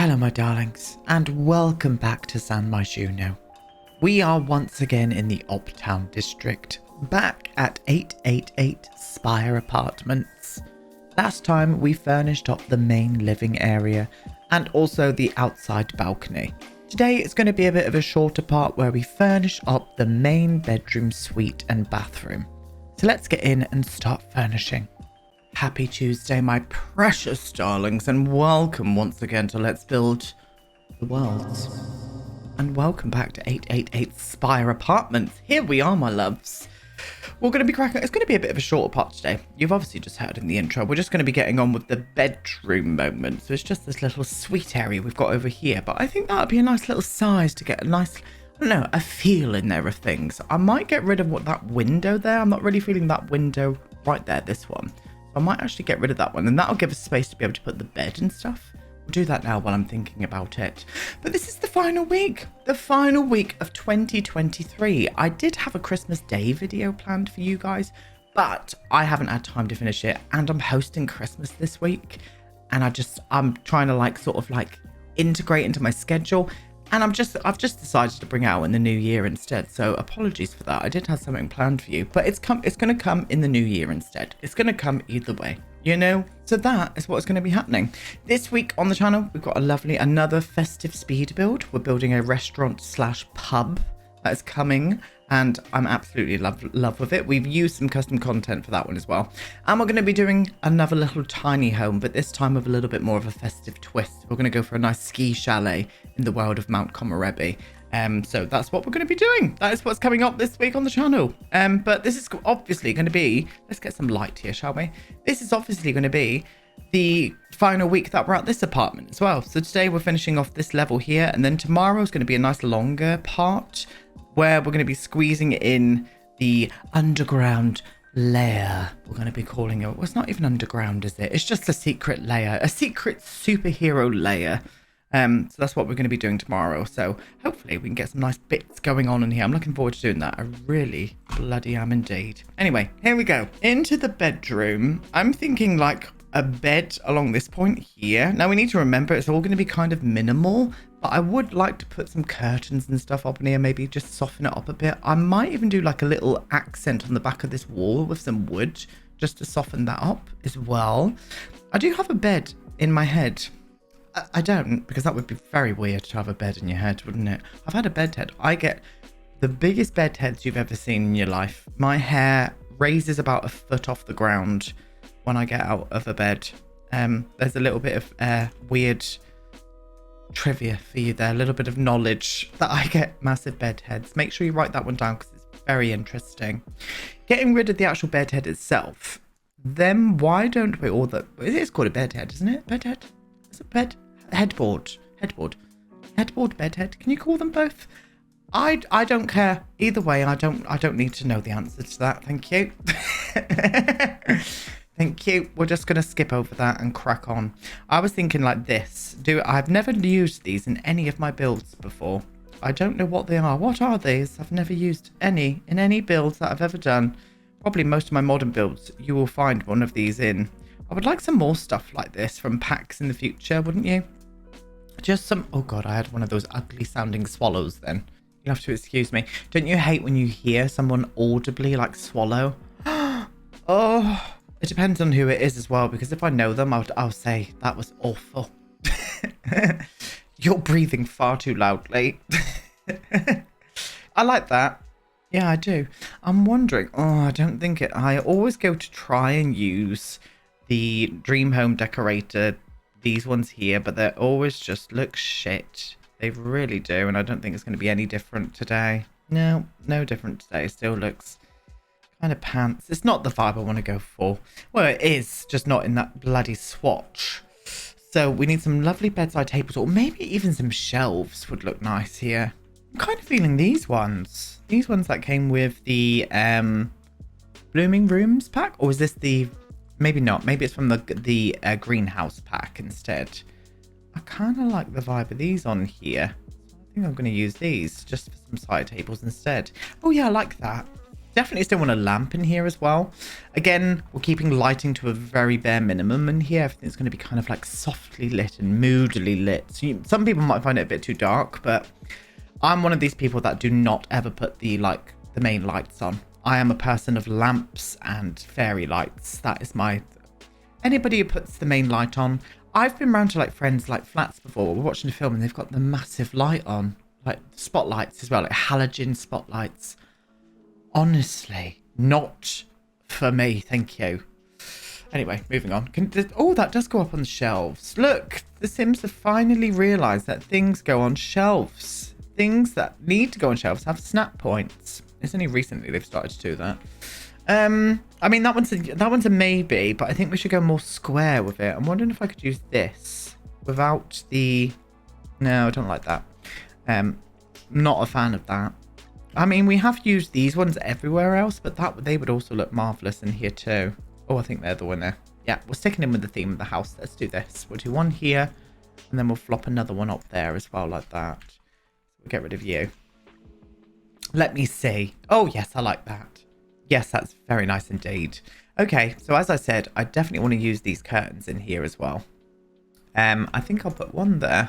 Hello my darlings, and welcome back to Myshuno. We are once again in the Uptown district, back at 888 Spire Apartments. Last time we furnished up the main living area and also the outside balcony. Today it's going to be a bit of a shorter part where we furnish up the main bedroom, suite and bathroom. So let's get in and start furnishing. Happy Tuesday, my precious darlings, and welcome once again to Let's Build the World. And welcome back to 888 Spire Apartments. Here we are, my loves. We're going to be cracking. It's going to be a bit of a shorter part today. You've obviously just heard in the intro. We're just going to be getting on with the bedroom moment. So it's just this little sweet area we've got over here. But I think that would be a nice little size to get a nice, I don't know, a feel in there of things. I might get rid of that window there. I'm not really feeling that window right there, this one. I might actually get rid of that one, and that'll give us space to be able to put the bed and stuff. We'll do that now while I'm thinking about it. But this is the final week of 2023. I did have a Christmas Day video planned for you guys, but I haven't had time to finish it, and I'm hosting Christmas this week, and I'm trying to integrate into my schedule. And I've just decided to bring it out in the new year instead. So apologies for that. I did have something planned for you, but it's going to come in the new year instead. It's going to come either way, you know? So that is what's going to be happening. This week on the channel, we've got another festive speed build. We're building a restaurant/pub that is coming, and I'm absolutely love with it. We've used some custom content for that one as well. And we're going to be doing another little tiny home, but this time with a little bit more of a festive twist. We're going to go for a nice ski chalet in the world of Mount Komorebi. So that's what we're going to be doing. That is what's coming up this week on the channel. But this is obviously going to be, let's get some light here, shall we? This is obviously going to be the final week that we're at this apartment as well. So today we're finishing off this level here, and then tomorrow is going to be a nice longer part where we're going to be squeezing in the underground lair. We're going to be calling it, well, it's not even underground, is it? It's just a secret lair, a secret superhero lair. So that's what we're going to be doing tomorrow. So hopefully we can get some nice bits going on in here. I'm looking forward to doing that. I really bloody am indeed. Anyway, here we go. Into the bedroom. I'm thinking like a bed along this point here. Now we need to remember it's all going to be kind of minimal, but I would like to put some curtains and stuff up in here, maybe just soften it up a bit. I might even do like a little accent on the back of this wall with some wood just to soften that up as well. I do have a bed in my head. I don't, because that would be very weird to have a bed in your head, wouldn't it? I've had a bed head. I get the biggest bed heads you've ever seen in your life. My hair raises about a foot off the ground when I get out of a bed. There's a little bit of weird trivia for you there, a little bit of knowledge that I get massive bed heads. Make sure you write that one down because it's very interesting. Getting rid of the actual bed head itself, then why don't we all that? It is called a bed head, isn't it? Bed head? Is it bed? Headboard, bed head. Can you call them both? I don't care either way. I don't need to know the answer to that. Thank you. Thank you. We're just gonna skip over that and crack on. I was thinking like this. I've never used these in any of my builds before. I don't know what they are. What are these? I've never used any in any builds that I've ever done. Probably most of my modern builds you will find one of these in. I would like some more stuff like this from packs in the future, wouldn't you? Just some... Oh god, I had one of those ugly sounding swallows then. You'll have to excuse me. Don't you hate when you hear someone audibly like swallow? Oh, it depends on who it is as well, because if I know them, I'll say that was awful. You're breathing far too loudly. I like that. Yeah, I do. I'm wondering... Oh, I don't think it... I always go to try and use the Dream Home Decorator, these ones here, but they always just look shit. They really do, and I don't think it's going to be any different today. No different today. It still looks kind of pants. It's not the vibe I want to go for. Well, it is, just not in that bloody swatch. So we need some lovely bedside tables, or maybe even some shelves would look nice here. I'm kind of feeling these ones. These ones that came with the Blooming Rooms pack, or is this the... Maybe not. Maybe it's from the greenhouse pack instead. I kind of like the vibe of these on here. So I think I'm going to use these just for some side tables instead. Oh yeah, I like that. Definitely still want a lamp in here as well. Again, we're keeping lighting to a very bare minimum in here. Everything's going to be kind of like softly lit and moodily lit. So some people might find it a bit too dark, but I'm one of these people that do not ever put the main lights on. I am a person of lamps and fairy lights. That is my... Anybody who puts the main light on. I've been round to like friends like flats before. We're watching a film and they've got the massive light on. Like spotlights as well, like halogen spotlights. Honestly, not for me, thank you. Anyway, moving on. Oh, that does go up on the shelves. Look, the Sims have finally realised that things go on shelves. Things that need to go on shelves have snap points. It's only recently they've started to do that. I mean, that one's a maybe, but I think we should go more square with it. I'm wondering if I could use this without the... No, I don't like that. Not a fan of that. I mean, we have used these ones everywhere else, but they would also look marvellous in here too. Oh, I think they're the winner. Yeah, we're sticking in with the theme of the house. Let's do this. We'll do one here, and then we'll flop another one up there as well, like that. We'll get rid of you. Let me see. Oh, yes, I like that. Yes, that's very nice indeed. Okay, so as I said, I definitely want to use these curtains in here as well. I think I'll put one there.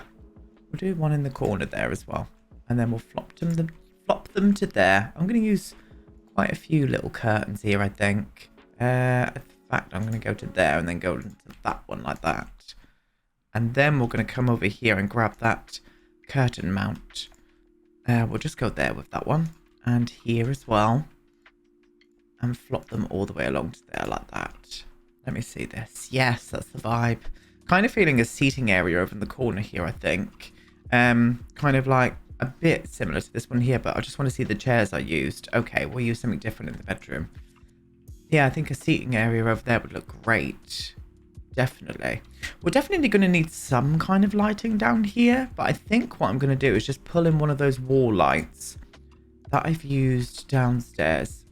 We'll do one in the corner there as well. And then we'll flop them to there. I'm going to use quite a few little curtains here, I think. In fact, I'm going to go to there and then go into that one like that. And then we're going to come over here and grab that curtain mount. We'll just go there with that one. And here as well. And flop them all the way along to there like that. Let me see this. Yes, that's the vibe. Kind of feeling a seating area over in the corner here, I think. Kind of like a bit similar to this one here, but I just want to see the chairs I used. Okay, we'll use something different in the bedroom. Yeah, I think a seating area over there would look great. Definitely. We're definitely going to need some kind of lighting down here, but I think what I'm going to do is just pull in one of those wall lights that I've used downstairs.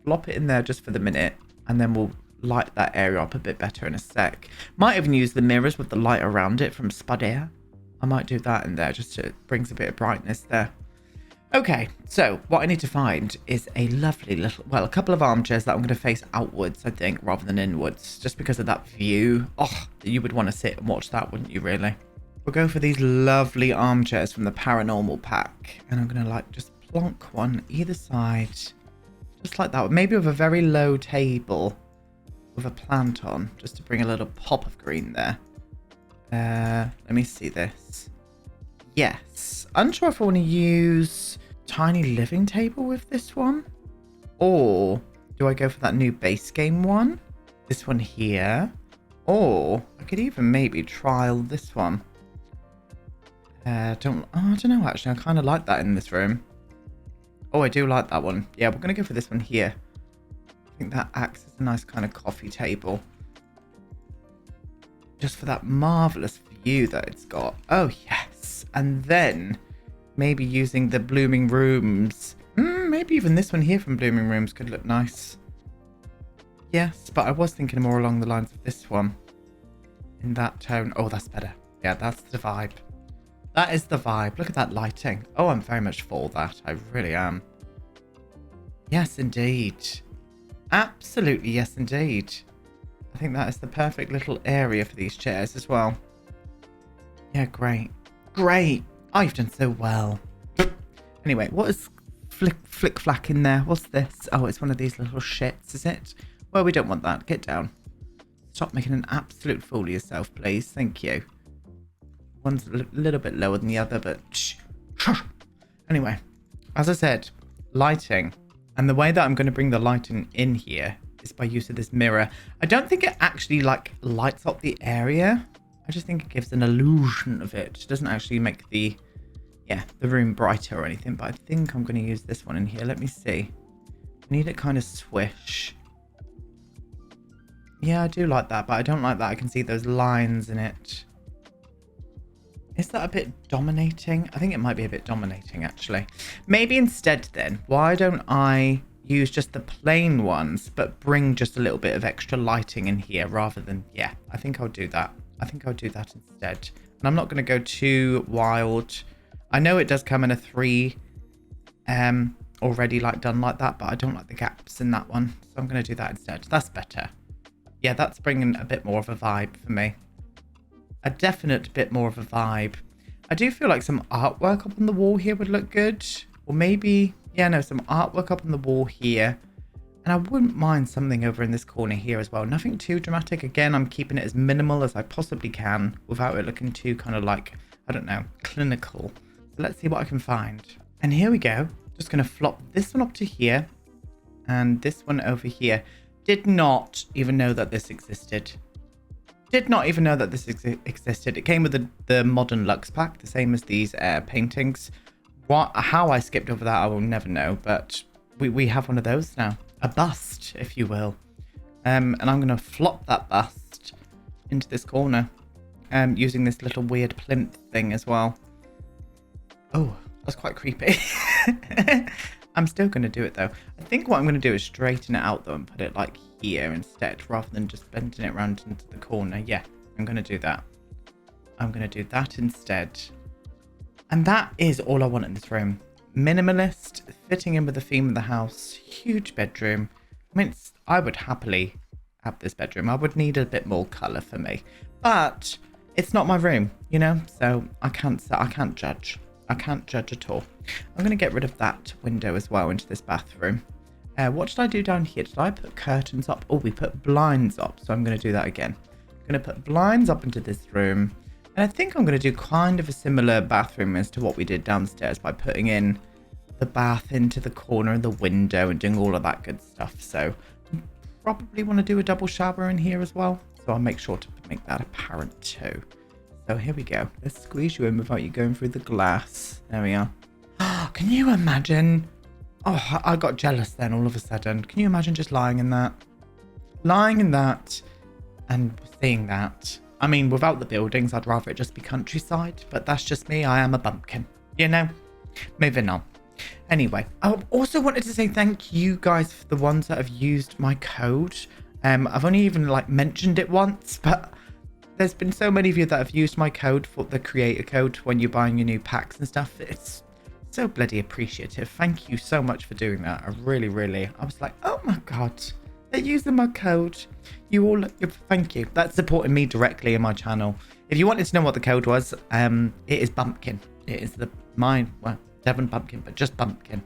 Flop it in there just for the minute, and then we'll light that area up a bit better in a sec. Might even use the mirrors with the light around it from Spud Air. I might do that in there just so it brings a bit of brightness there. Okay, so what I need to find is a lovely little, well, a couple of armchairs that I'm going to face outwards, I think, rather than inwards, just because of that view. Oh, you would want to sit and watch that, wouldn't you, really? We'll go for these lovely armchairs from the Paranormal pack, and I'm going to, like, just plonk one either side, just like that. Maybe with a very low table with a plant on, just to bring a little pop of green there. Let me see this. Yes. Unsure if I want to use tiny living table with this one. Or do I go for that new base game one? This one here. Or I could even maybe trial this one. I don't know actually. I kind of like that in this room. Oh, I do like that one. Yeah, we're going to go for this one here. I think that acts as a nice kind of coffee table. Just for that marvellous view that it's got. Oh, yes. And then maybe using the Blooming Rooms. Maybe even this one here from Blooming Rooms could look nice. Yes, but I was thinking more along the lines of this one. In that tone. Oh, that's better. Yeah, that's the vibe. That is the vibe. Look at that lighting. Oh, I'm very much for that. I really am. Yes, indeed. Absolutely, yes, indeed. I think that is the perfect little area for these chairs as well. Yeah, great. Great. Oh, you've done so well. Anyway, what is flick flack in there? What's this? Oh, it's one of these little shits, is it? Well, we don't want that. Get down. Stop making an absolute fool of yourself, please. Thank you. One's a little bit lower than the other, but shh. Anyway, as I said, lighting. And the way that I'm going to bring the lighting in here is by use of this mirror. I don't think it actually like lights up the area. I just think it gives an illusion of it. It doesn't actually make the room brighter or anything, but I think I'm going to use this one in here. Let me see. I need it kind of swish. Yeah, I do like that, but I don't like that I can see those lines in it. Is that a bit dominating? I think it might be a bit dominating, actually. Maybe instead then, why don't I use just the plain ones, but bring just a little bit of extra lighting in here rather than... Yeah, I think I'll do that. I think I'll do that instead. And I'm not going to go too wild. I know it does come in a 3 already like done like that, but I don't like the gaps in that one. So I'm going to do that instead. That's better. Yeah, that's bringing a bit more of a vibe for me. A definite bit more of a vibe. I do feel like some artwork up on the wall here would look good. Or maybe, yeah, no, some artwork up on the wall here. And I wouldn't mind something over in this corner here as well. Nothing too dramatic. Again, I'm keeping it as minimal as I possibly can without it looking too kind of like, I don't know, clinical. So let's see what I can find. And here we go. Just going to flop this one up to here. And this one over here. Did not even know that this existed. Did not even know that this existed. It came with the Modern Luxe pack, the same as these paintings. How I skipped over that, I will never know. But we have one of those now. A bust, if you will. And I'm going to flop that bust into this corner. Using this little weird plinth thing as well. Oh, that's quite creepy. I'm still going to do it though. I think what I'm going to do is straighten it out though and put it like here instead, rather than just bending it around into the corner. Yeah, I'm going to do that. I'm going to do that instead. And that is all I want in this room. Minimalist, fitting in with the theme of the house. Huge bedroom. I mean, I would happily have this bedroom. I would need a bit more colour for me. But it's not my room, you know? So I can't judge. I can't judge at all. I'm going to get rid of that window as well into this bathroom. What did I do down here? Did I put curtains up? Oh, we put blinds up. So I'm going to do that again. I'm going to put blinds up into this room. And I think I'm going to do kind of a similar bathroom as to what we did downstairs by putting in the bath into the corner of the window and doing all of that good stuff. So probably want to do a double shower in here as well. So I'll make sure to make that apparent too. So here we go. Let's squeeze you in without you going through the glass. There we are. Can you imagine? Oh, I got jealous then all of a sudden. Can you imagine just lying in that? Lying in that and seeing that. I mean, without the buildings, I'd rather it just be countryside. But that's just me. I am a bumpkin. You know? Moving on. Anyway, I also wanted to say thank you guys for the ones that have used my code. I've only even like mentioned it once, but there's been so many of you that have used my code for the creator code when you're buying your new packs and stuff. It's so bloody appreciative. Thank you so much for doing that. I really, I was like, oh my God, they're using my code. Thank you. That's supporting me directly in my channel. If you wanted to know what the code was, it is Bumpkin. It is DevonBumpkin, but just Bumpkin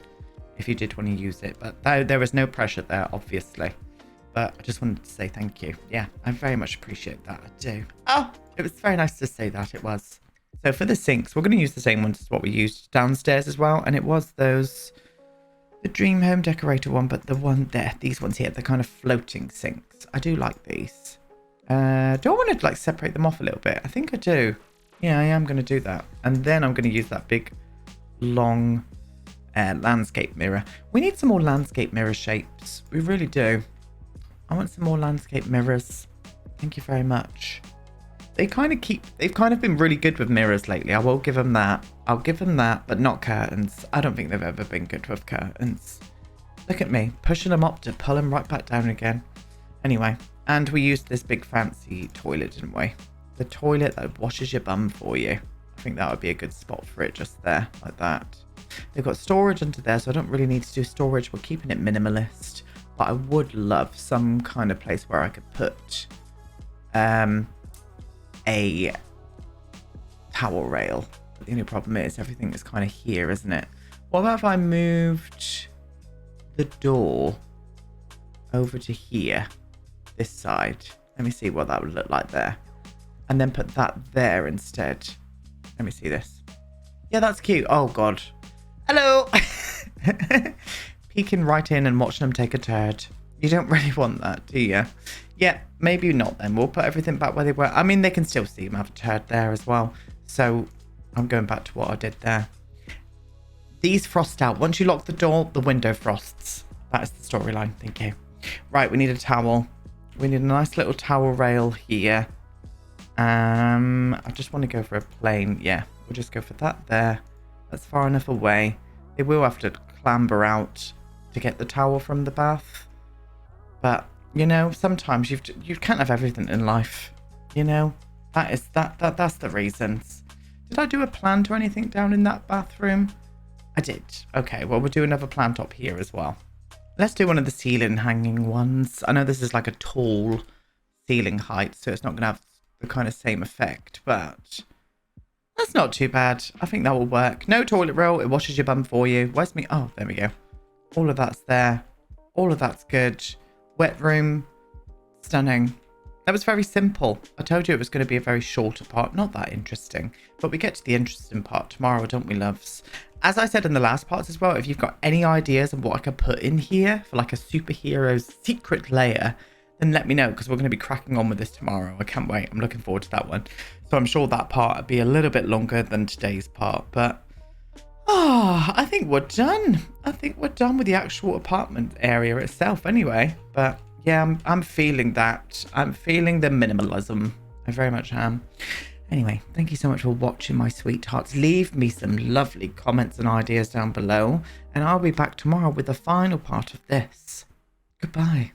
if you did want to use it. But there is no pressure there, obviously. But I just wanted to say thank you. Yeah, I very much appreciate that. I do. Oh, it was very nice to say that. It was. So for the sinks, we're going to use the same ones as what we used downstairs as well. And it was the Dream Home Decorator one, but the one there, these ones here, the kind of floating sinks. I do like these. Do I want to like separate them off a little bit? I think I do. Yeah, I am going to do that. And then I'm going to use that big, long landscape mirror. We need some more landscape mirror shapes. We really do. I want some more landscape mirrors. Thank you very much. They've kind of been really good with mirrors lately. I will give them that. I'll give them that, but not curtains. I don't think they've ever been good with curtains. Look at me, pushing them up to pull them right back down again. Anyway, and we used this big fancy toilet, didn't we? The toilet that washes your bum for you. I think that would be a good spot for it just there, like that. They've got storage under there, so I don't really need to do storage. We're keeping it minimalist. But I would love some kind of place where I could put a towel rail. But the only problem is everything is kind of here, isn't it? What about if I moved the door over to here, this side? Let me see what that would look like there. And then put that there instead. Let me see this. Yeah, that's cute. Oh, God. Hello. Peeking right in and watching them take a turd. You don't really want that, do you? Yeah, maybe not then. We'll put everything back where they were. I mean, they can still see them have a turd there as well. So I'm going back to what I did there. These frost out. Once you lock the door, the window frosts. That is the storyline. Thank you. Right, we need a towel. We need a nice little towel rail here. I just want to go for a plain. Yeah, we'll just go for that there. That's far enough away. They will have to clamber out to get the towel from the bath, but you know, sometimes you can't have everything in life, you know. That's the reasons. Did I do a plant or anything down in that bathroom? I did. Okay, well, we'll do another plant up here as well. Let's do one of the ceiling hanging ones. I know this is like a tall ceiling height, so it's not going to have the kind of same effect, but that's not too bad. I think that will work. No toilet roll. It washes your bum for you. Where's me? Oh, there we go. All of that's there. All of that's good. Wet room. Stunning. That was very simple. I told you it was going to be a very shorter part. Not that interesting. But we get to the interesting part tomorrow, don't we, loves? As I said in the last parts as well, if you've got any ideas of what I could put in here for like a superhero's secret lair, then let me know, because we're going to be cracking on with this tomorrow. I can't wait. I'm looking forward to that one. So I'm sure that part will be a little bit longer than today's part. But I think we're done. I think we're done with the actual apartment area itself anyway. But yeah, I'm feeling that. I'm feeling the minimalism. I very much am. Anyway, thank you so much for watching, my sweethearts. Leave me some lovely comments and ideas down below, and I'll be back tomorrow with the final part of this. Goodbye.